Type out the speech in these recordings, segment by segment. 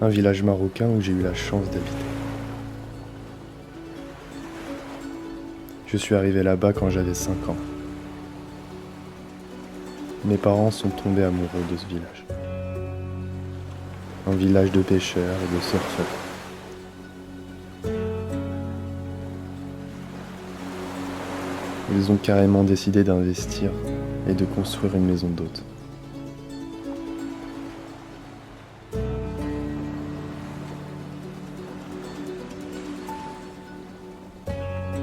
un village marocain où j'ai eu la chance d'habiter. Je suis arrivé là-bas quand j'avais 5 ans. Mes parents sont tombés amoureux de ce village. Un village de pêcheurs et de surfeurs. Ils ont carrément décidé d'investir et de construire une maison d'hôtes.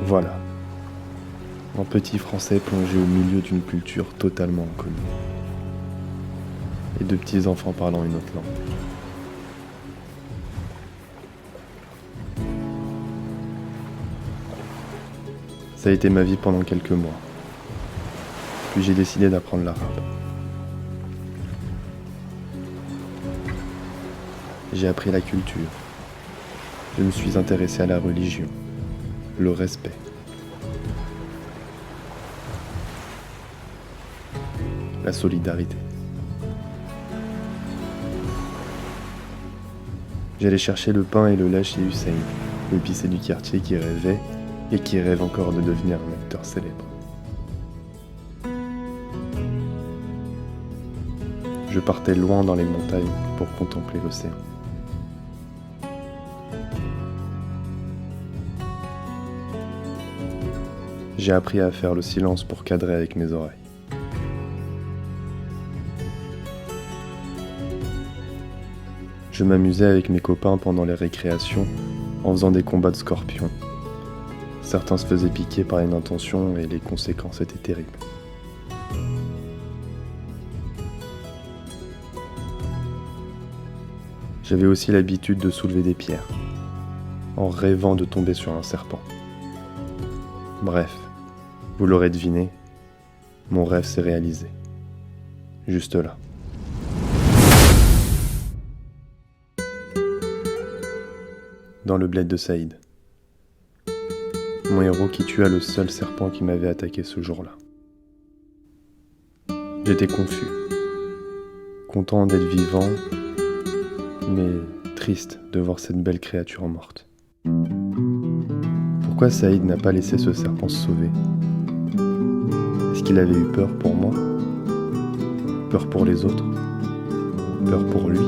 Voilà, un petit Français plongé au milieu d'une culture totalement inconnue. Et de petits enfants parlant une autre langue. Ça a été ma vie pendant quelques mois. Puis j'ai décidé d'apprendre l'arabe. J'ai appris la culture. Je me suis intéressé à la religion, le respect. La solidarité. J'allais chercher le pain et le lait chez Hussein, l'épicier du quartier qui rêvait et qui rêve encore de devenir un acteur célèbre. Je partais loin dans les montagnes pour contempler l'océan. J'ai appris à faire le silence pour cadrer avec mes oreilles. Je m'amusais avec mes copains pendant les récréations en faisant des combats de scorpions. Certains se faisaient piquer par l'inattention et les conséquences étaient terribles. J'avais aussi l'habitude de soulever des pierres, en rêvant de tomber sur un serpent. Bref, vous l'aurez deviné, mon rêve s'est réalisé. Juste là. Dans le bled de Saïd. Mon héros qui tua le seul serpent qui m'avait attaqué ce jour-là. J'étais confus, content d'être vivant, mais triste de voir cette belle créature morte. Pourquoi Saïd n'a pas laissé ce serpent se sauver? Est-ce qu'il avait eu peur pour moi? Peur pour les autres? Peur pour lui?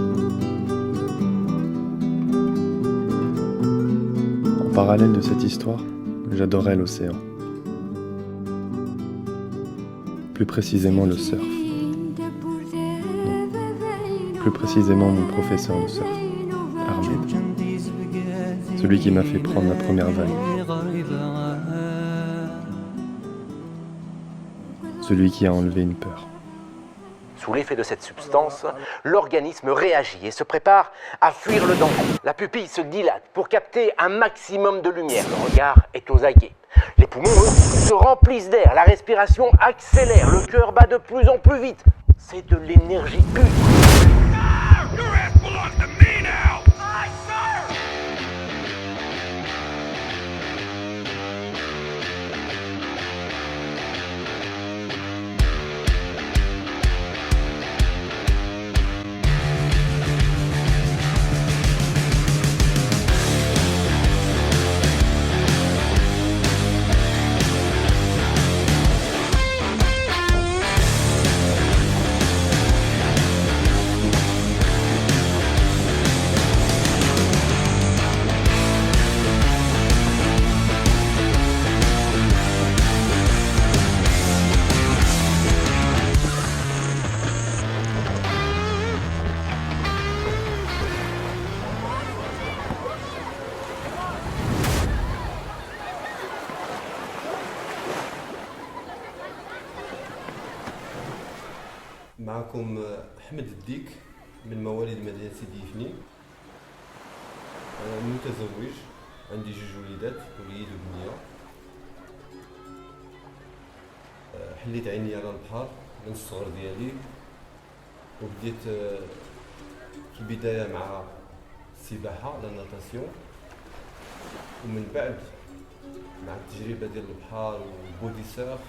En parallèle de cette histoire, j'adorais l'océan. Plus précisément le surf. Plus précisément mon professeur de surf, Ahmed. Celui qui m'a fait prendre la première vague. Celui qui a enlevé une peur. Sous l'effet de cette substance, l'organisme réagit et se prépare à fuir le danger. La pupille se dilate pour capter un maximum de lumière. Le regard est aux aguets. Les poumons, eux, se remplissent d'air. La respiration accélère. Le cœur bat de plus en plus vite. C'est de l'énergie pure. Your ass belongs to me now! Aye, sir! معكم أحمد الديك من مواليد مدينة سيدي فني. أنا متزوج، عندي 2 وليدات، وليد وبنية. حليت عيني على البحر من الصغر ديالي، وبديت في البداية مع السباحة لا ناتاسيون، ومن بعد مع التجربة ديال البحر والبودي سيرف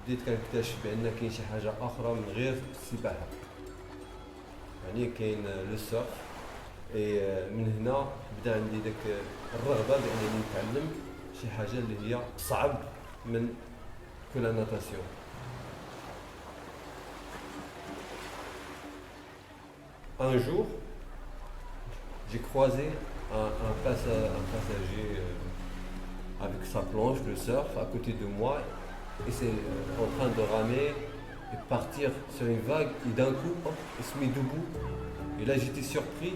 بديت كنكتشف بان كاين شي حاجه اخرى من غير السباحه. يعني كاين لو سيرف من هنا بدا عندي داك الرغبه بانني نتعلم شي حاجه اللي هي صعب من que la natation. Un jour, j'ai croisé un passager avec sa planche de surf à côté de moi et c'est en train de ramer et partir sur une vague et d'un coup, hop, il se met debout. Et là j'étais surpris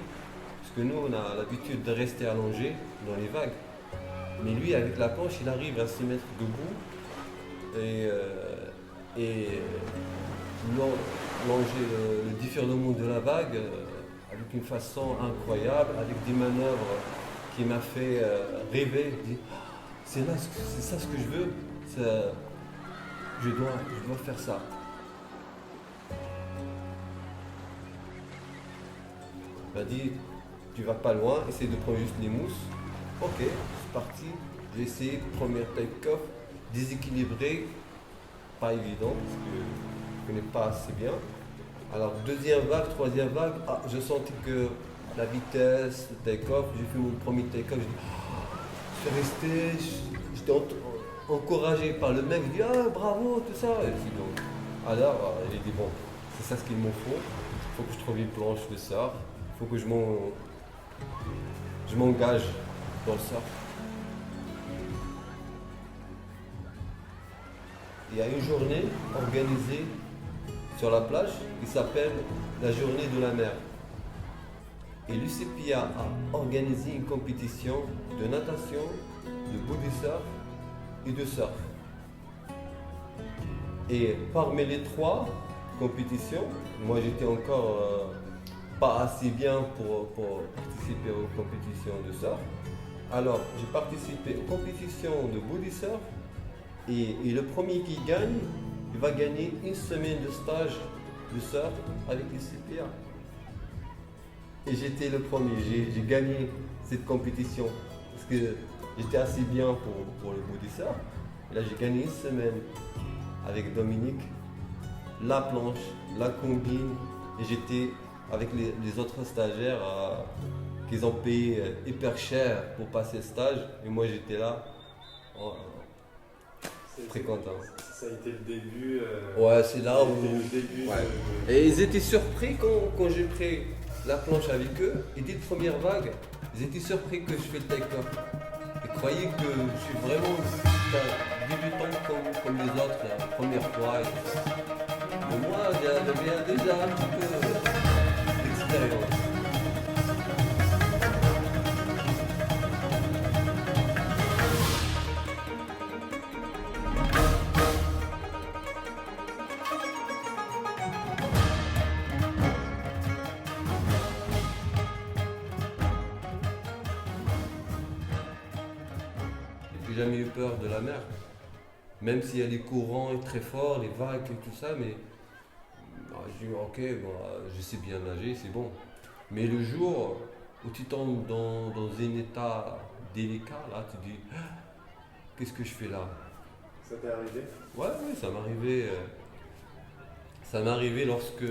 parce que nous on a l'habitude de rester allongé dans les vagues. Mais lui avec la planche il arrive à se mettre debout et longer le déferlement de la vague avec une façon incroyable, avec des manœuvres qui m'a fait rêver. C'est ça ce que je veux, je dois faire ça. Il m'a dit, tu vas pas loin, essaye de prendre juste les mousses. Ok, c'est parti, j'ai essayé, premier take-off, déséquilibré, pas évident parce que je ne connais pas assez bien. Alors deuxième vague, troisième vague, je sentais que la vitesse, le take-off, j'ai fait mon premier take-off, je suis resté, j'étais encouragé par le mec, je dis ah bravo, tout ça. Et puis, donc, alors j'ai dit bon, c'est ça ce qu'il me faut, il faut que je trouve une planche de surf, il faut que je m'engage dans le surf. Il y a une journée organisée sur la plage qui s'appelle la journée de la mer. Et l'UCPIA a organisé une compétition de natation, de body surf et de surf. Et parmi les trois compétitions, moi j'étais encore pas assez bien pour participer aux compétitions de surf. Alors j'ai participé aux compétitions de body surf. Et le premier qui gagne, il va gagner une semaine de stage de surf avec les CPA. Et j'étais le premier, j'ai gagné cette compétition parce que j'étais assez bien pour le body surf. Et là j'ai gagné une semaine avec Dominique, la planche, la combine et j'étais avec les autres stagiaires qu'ils ont payé hyper cher pour passer le stage et moi j'étais là. Très content. Ça a été le début. Ouais, c'est là où. Le début. Ouais. Et ils étaient surpris quand j'ai pris la planche avec eux. Et dès la première vague, ils étaient surpris que je fais le take-off. Ils croyaient que je suis vraiment débutant comme les autres, la première fois. Et tout ça. Mais moi, j'avais déjà un petit peu d'expérience. J'ai jamais eu peur de la mer, même s'il y a les courants très forts, les vagues et tout ça, mais je dis ok, je sais bien nager, c'est bon. Mais le jour où tu tombes dans un état délicat, là tu dis qu'est-ce que je fais là? Ça t'est arrivé? Ouais, ça m'arrivait. Ça m'arrivait lorsque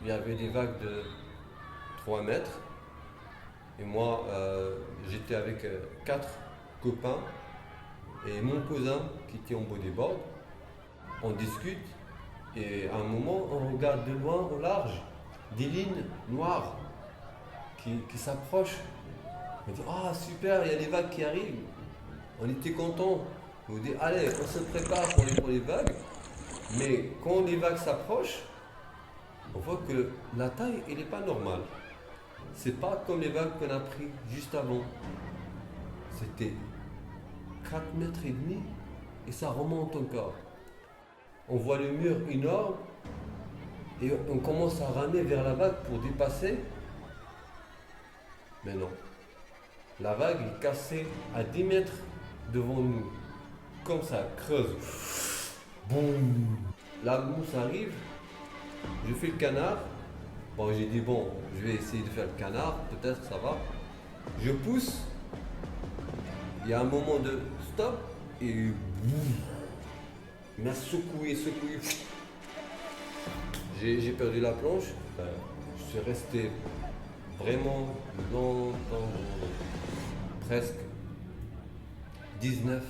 il y avait des vagues de 3 mètres. Et moi, j'étais avec 4 copains et mon cousin qui était en bodyboard. On discute et à un moment, on regarde de loin au large des lignes noires qui s'approchent. On dit ah super, il y a des vagues qui arrivent. On était contents. On dit allez, on se prépare pour les vagues. Mais quand les vagues s'approchent, on voit que la taille, elle n'est pas normale. C'est pas comme les vagues qu'on a pris juste avant. C'était 4 mètres et demi et ça remonte encore. On voit le mur énorme et on commence à ramer vers la vague pour dépasser. Mais non. La vague est cassée à 10 mètres devant nous. Comme ça, creuse. Boum. La mousse arrive. Je fais le canard. Bon, j'ai dit bon, je vais essayer de faire le canard. Peut-être ça va. Je pousse. Il y a un moment de stop et boum. Il m'a secoué. J'ai perdu la planche. Je suis resté vraiment longtemps, presque 19,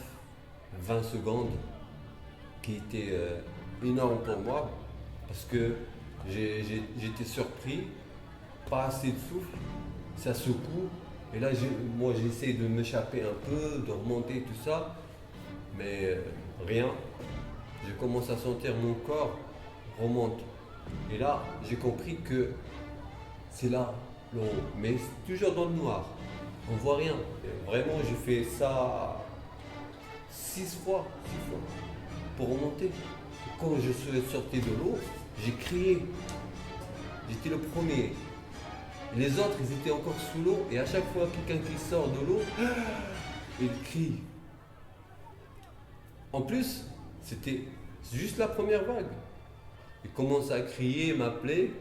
20 secondes, qui était énorme pour moi, parce que j'étais surpris, pas assez de souffle, ça secoue, et là moi j'essaie de m'échapper un peu, de remonter tout ça, mais rien. Je commence à sentir mon corps remonte. Et là, j'ai compris que c'est là, le haut. Mais c'est toujours dans le noir. On voit rien. Et vraiment, j'ai fait ça 6 fois pour remonter. Et quand je suis sorti de l'eau, j'ai crié. J'étais le premier. Et les autres, ils étaient encore sous l'eau. Et à chaque fois, quelqu'un qui sort de l'eau, il crie. En plus, c'était juste la première vague. Il commence à crier, m'appeler.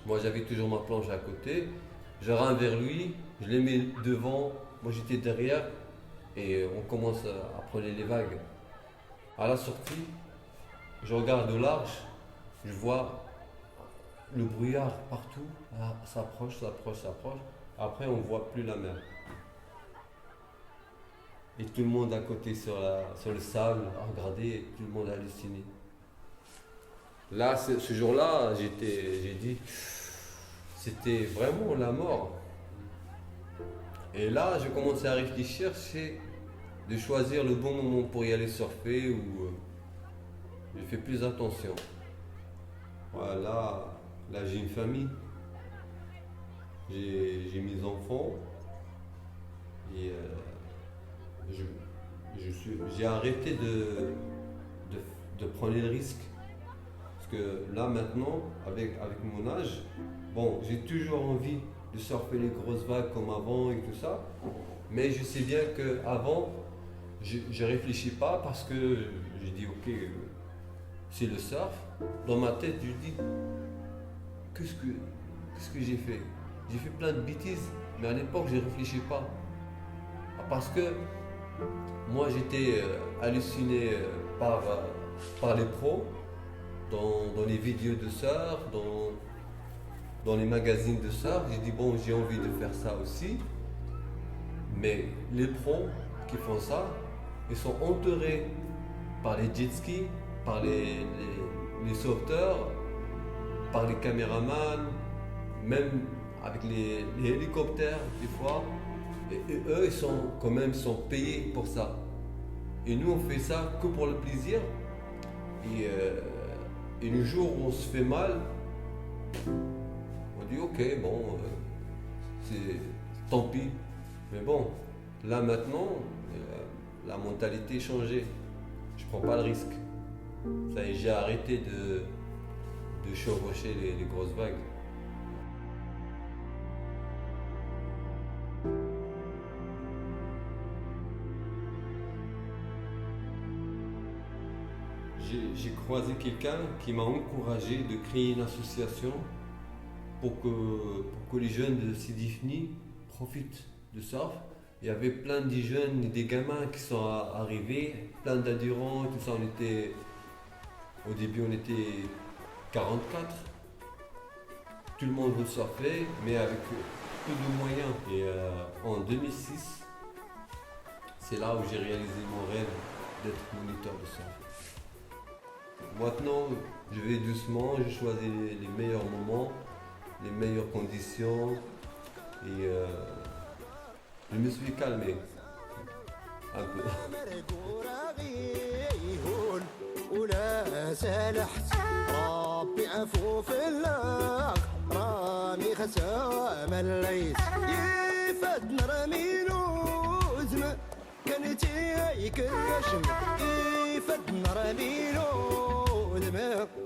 Moi, j'avais toujours ma planche à côté. Je rentre vers lui, je les mets devant. Moi, j'étais derrière. Et on commence à prendre les vagues. À la sortie, je regarde au large. Je vois le brouillard partout. Ah, ça approche. Après, on ne voit plus la mer. Et tout le monde à côté sur le sable a regardé et tout le monde a halluciné. Là, ce jour-là, j'ai dit, c'était vraiment la mort. Et là, je commençais à réfléchir, c'est de choisir le bon moment pour y aller surfer ou je fais plus attention. Voilà, là j'ai une famille, j'ai mes enfants et j'ai arrêté de prendre le risque. Parce que là maintenant, avec mon âge, bon, j'ai toujours envie de surfer les grosses vagues comme avant et tout ça. Mais je sais bien qu'avant, je ne réfléchis pas parce que je dis ok, c'est le surf. Dans ma tête, je dis qu'est-ce que j'ai fait? J'ai fait plein de bêtises, mais à l'époque, je ne réfléchis pas. Parce que moi, j'étais halluciné par les pros, dans les vidéos de surf, dans les magazines de surf. J'ai dit, bon, j'ai envie de faire ça aussi. Mais les pros qui font ça, ils sont entourés par les jet skis, par les sauveteurs, par les caméramans, même avec les hélicoptères des fois. Et eux, ils sont payés pour ça. Et nous, on fait ça que pour le plaisir. Et le jour où on se fait mal, on dit ok, bon, c'est tant pis. Mais bon, là maintenant, la mentalité est changée. Je prends pas le risque. Ça y est, j'ai arrêté de chevaucher les grosses vagues. J'ai croisé quelqu'un qui m'a encouragé de créer une association pour que les jeunes de Sidi profitent de surf. Il y avait plein de jeunes, des gamins qui sont arrivés, plein d'adhérents, tout ça. Au début, on était 44. Tout le monde veut surfer, mais avec peu de moyens. Et en 2006, c'est là où j'ai réalisé mon rêve d'être moniteur de surf. Maintenant, je vais doucement, je choisis les meilleurs moments, les meilleures conditions et je me suis calmé un peu.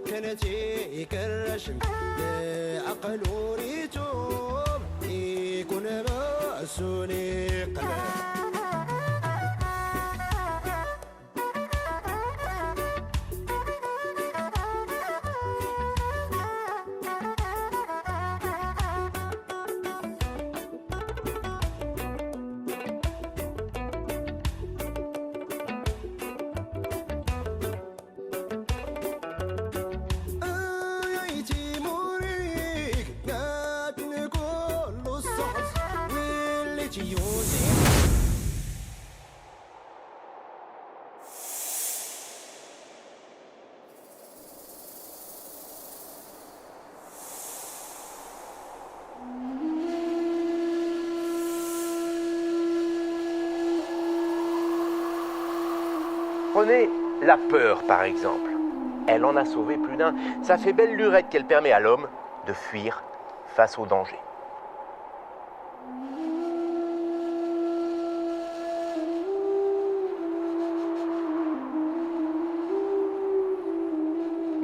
كانت يكرشم عقل وريتوم يكون مسؤولي قلب Prenez la peur, par exemple. Elle en a sauvé plus d'un. Ça fait belle lurette qu'elle permet à l'homme de fuir face au danger.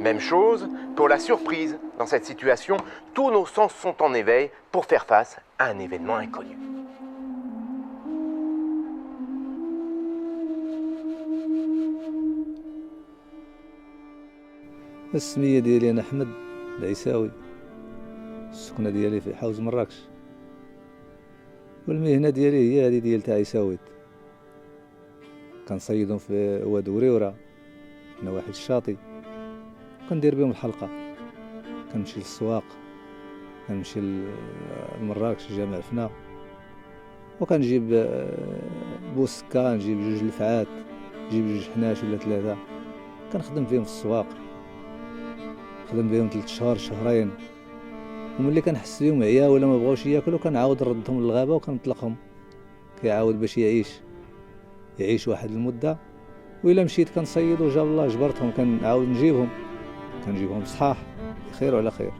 Même chose pour la surprise. Dans cette situation, tous nos sens sont en éveil pour faire face à un événement inconnu. السمية ديالي أنا أحمد العيساوي، السكنة ديالي في حوز مراكش، والمهنة ديالي هي هذه ديال تاع عيساويت. كنصيدهم في واد وريورة نواحي الشاطئ، كندير بهم الحلقة. كنمشي للسواق، كنمشي لمراكش جامع فنا، وكنجيب بوسكا، نجيب 2 لفعات، نجيب 2 حناش ولا 3، كنخدم فيهم في السواق. خدم بهم 3 شهور 2 شهرين، وملي كنحس بهم عيا ولا ما بغاوش ياكلوا كنعاود نردهم للغابة وكنطلقهم. كيعاود باش يعيش واحد المدة، وإلا مشيت كنصيد وجاب الله جبرتهم كنعاود كنجيبهم صحاح بخير وعلى خير.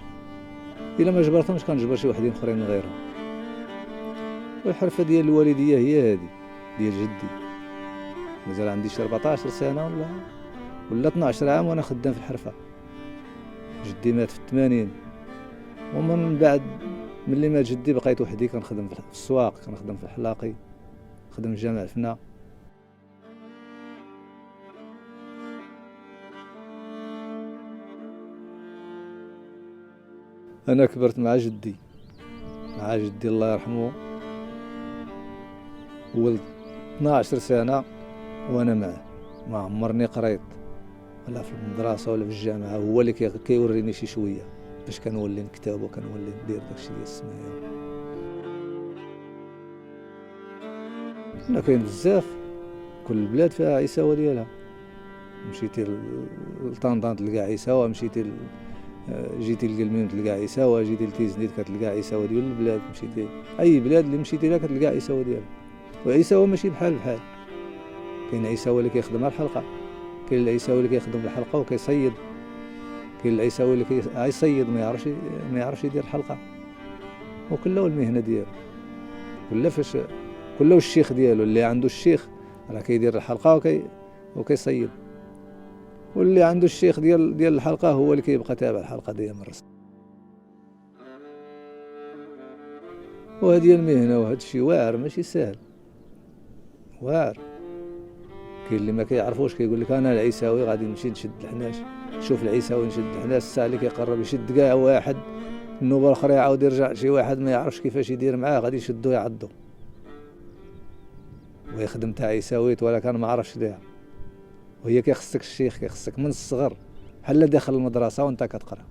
إلا ما جبرتهمش كنجبر شي وحدين اخرين من غيرهم. والحرفة ديال الوالدية هي هذه ديال جدي. مازال عندي شي 14 سنة ولا 12 عام وانا خدام في الحرفة. جدي مات في 80، ومن بعد ملي مات جدي بقيت وحدي كنخدم في السواق، كنخدم في الحلاقي، خدم في جامع فنا. انا كبرت مع جدي الله يرحمه، ولد 12 سنة وانا معه. ما عمرني قريت ولا في المدرسة ولا في الجامعة، هو اللي كيوريني شي شوية باش كنولي نكتب وكنولي ندير داكشي ديال السماية. هنا كاين بزاف، كل البلاد فيها عيساوة ديالها. مشيتي لطنطا تلقى عيساوة، جيتي للقلميم تلقى عيساوة، جيتي لتيزنيت كتلقى عيساوة ديال البلاد. مشيتي اي بلاد اللي مشيتي لها كتلقى عيساوة ديالها. وعيساوة ماشي بحال كاين عيساوة اللي كيخدم على الحلقة، كاين العيساوي اللي كيخدم بالحلقة وكيصيد، كاين العيساوي اللي كيصيد ما يعرفش يدير الحلقة. وكله والمهنة ديالو، كله الشيخ ديالو. اللي عنده الشيخ راه كيدير الحلقة وكيصيد، واللي عنده الشيخ ديال الحلقة هو اللي كيبقى تابع الحلقة ديال مرس. وهذه المهنة وهذا الشيء واعر ماشي سهل، واعر. كاين اللي ما كيعرفوش كيقول لك انا العيساوي غادي نمشي نشد الحناش. شوف العيساوي نشد الحناش، الساعه اللي كيقرب يشد كاع واحد، النوبه الاخرى يعاود يرجع شي واحد ما يعرفش كيفاش يدير معاه، غادي يشدو يعضو. ويخدم تاع عيساويت ولا كان ما عرفش ليها. وهي كيخصك الشيخ، كيخصك من الصغر بحال داخل المدرسه وانت كتقرا.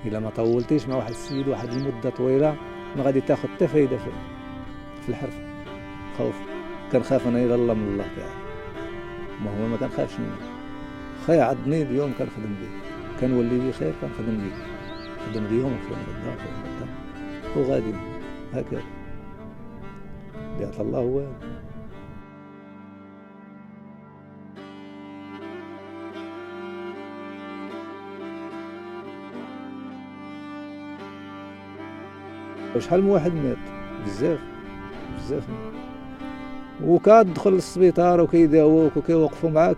الا ما طولتيش مع واحد السيد واحد المده طويله ما غادي تاخذ حتى فايده في الحرفه. خوف كنخاف انا الى الله من الله تعالى، ما هو ما كنخافش منه. خا يعضني اليوم كنخدم به، كنولي بيه خير كنخدم به، خدم اليوم وخدم غدا وغادي هكذا. بيعطى الله هو. وشحال من واحد مات، بزاف مات. وكتدخل للسبيطار وكيداووك وكيوقفوا معاك،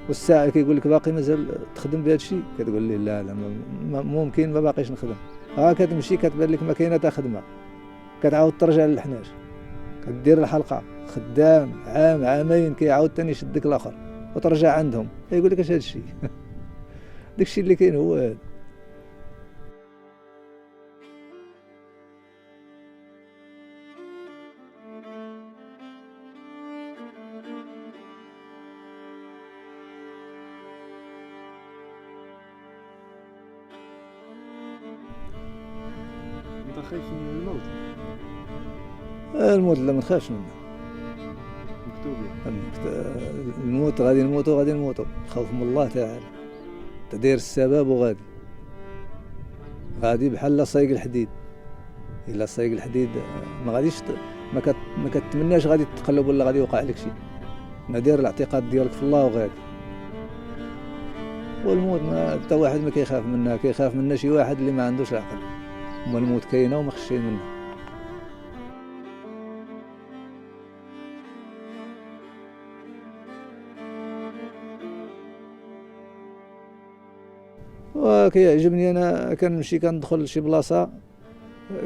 والساعه كيقول لك باقي مازال تخدم بهذا الشيء، كتقول لي لا ممكن ما باقيش نخدم. كتمشي كتبان لك ما كاينه تا خدمه، كتعاود ترجع للحناش، كدير الحلقه، خدام عام عامين، كيعاود ثاني يشدك الاخر وترجع عندهم، يقول لك اش هذا الشيء. داكشي اللي كاين هو هذا. انت خايف من الموت؟ الموت لا ما نخافش منه، مكتوب الموت غادي نموتوا. الخوف من الله تعالى، تدير السبب غادي بحال صايق الحديد. الا صايق الحديد ما غاديش ما كتمناش غادي تتقلب ولا غادي يوقع لك شي. ما داير الاعتقاد ديالك في الله وغادي. والموت ما حتى واحد ما كيخاف منها، كيخاف منها شي واحد اللي ما عندوش العقل. اما الموت كاينه وما خشي منها. وكيعجبني انا كنمشي كندخل لشي بلاصه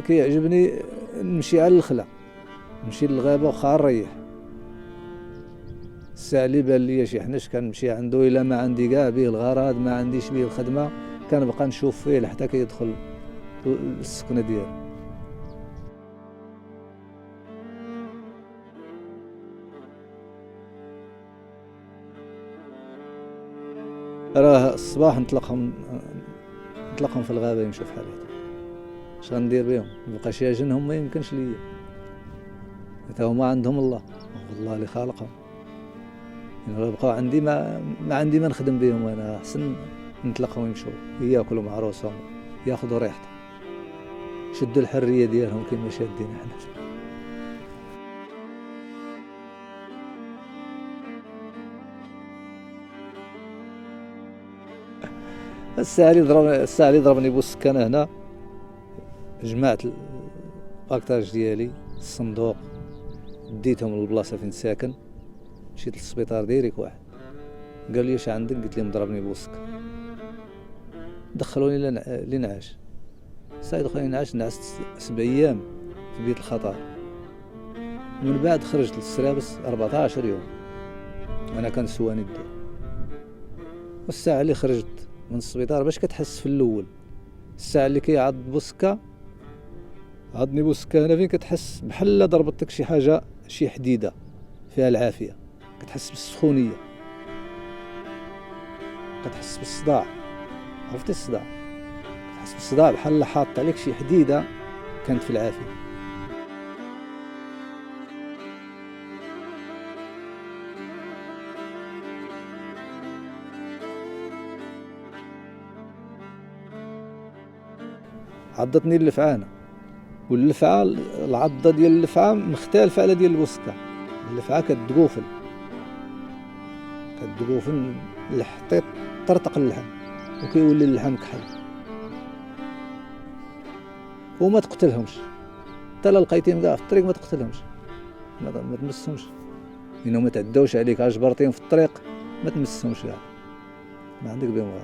كيعجبني نمشي على الخلا، نمشي للغابه وخا نريح. الساعه اللي بان ليا شي حنش كنمشي عنده، الا ما عندي كاع به الغرض ما عنديش به الخدمه كنبقى نشوف فيه لحتى كيدخل السكنه ديالو. راه الصباح نطلقهم في الغابه يمشوا في حالاتهم. اش غندير بهم؟ مبقى شي جنهم ما يمكنش ليا، حتى هما عندهم الله اللي خالقهم. يعني بقاو عندي ما عندي ما نخدم بهم، وانا احسن نطلقهم يمشوا ياكلوا مع روسهم ياخذوا ريحتهم يشدوا الحريه ديالهم كما شادين حنا. الساعه اللي ضربني بوسكانه هنا، جمعت الباكتاج ديالي الصندوق ديتهم للبلاصه فين ساكن، مشيت للسبيطار ديريك واحد قال لي اش عندك؟ قلت لهم ضربني بوسك. دخلوني لنعاش. ساعه دخلوني نعست 7 ايام في بيت الخطر. من بعد خرجت للسرابس 14 يوم انا كنسواني الدو. والساعه اللي خرجت من السبيطار باش كتحس في الاول، الساعه اللي كيعض بوسكه عضني بوسكه هنا فين كتحس بحال ضربتك شي حاجه شي حديده فيها العافيه، كتحس بالسخونيه، كتحس بالصداع. عرفتي الصداع؟ كتحس بالصداع بحال حاط عليك شي حديده كانت في العافيه. عضتني اللفعانه، واللفعه العضه ديال اللفعه مختلفه على ديال البوسكه. اللفعه كتقوفل لحتى طرطق اللحم وكيولي اللحم كحل. وما تقتلهمش حتى لا لقيتيهم كاع في الطريق، ما تقتلهمش، ما تمسهمش، لانهم ما تعداوش عليك. جبرتيهم في الطريق ما تمسهمش كاع، ما عندك بهم غير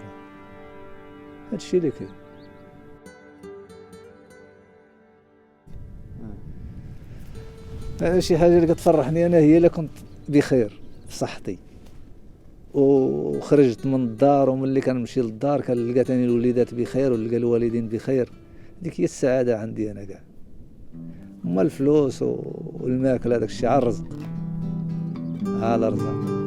هادشي اللي كاين. شي حاجه اللي كتفرحني انا هي الا كنت بخير في صحتي وخرجت من الدار، وملي كنمشي للدار كنلقى ثاني الوليدات بخير ونلقى الوالدين بخير. ديك هي السعاده عندي انا كاع. اما الفلوس والماكله داك الشيء على الرزق، على الرزق.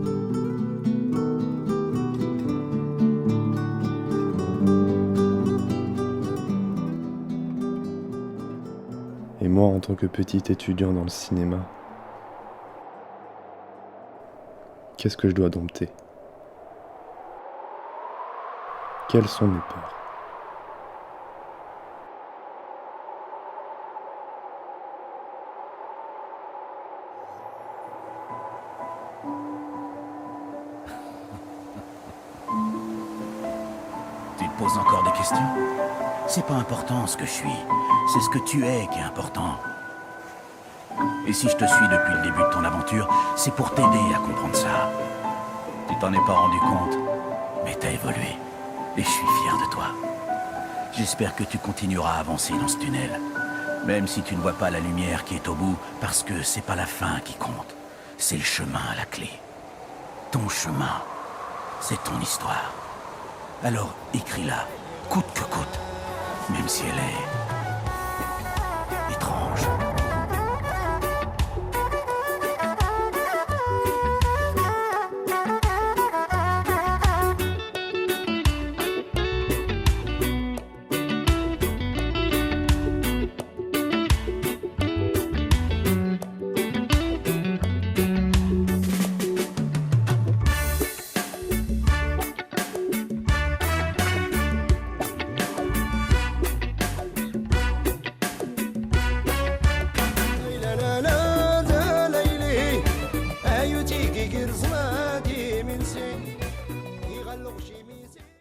Et moi, en tant que petit étudiant dans le cinéma, qu'est-ce que je dois dompter? Quelles sont mes peurs? Tu te poses encore des questions? C'est pas important ce que je suis, c'est ce que tu es qui est important. Et si je te suis depuis le début de ton aventure, c'est pour t'aider à comprendre ça. Tu t'en es pas rendu compte, mais t'as évolué. Et je suis fier de toi. J'espère que tu continueras à avancer dans ce tunnel, même si tu ne vois pas la lumière qui est au bout, parce que c'est pas la fin qui compte, c'est le chemin à la clé. Ton chemin, c'est ton histoire. Alors écris-la, coûte que coûte, même si elle est étrange.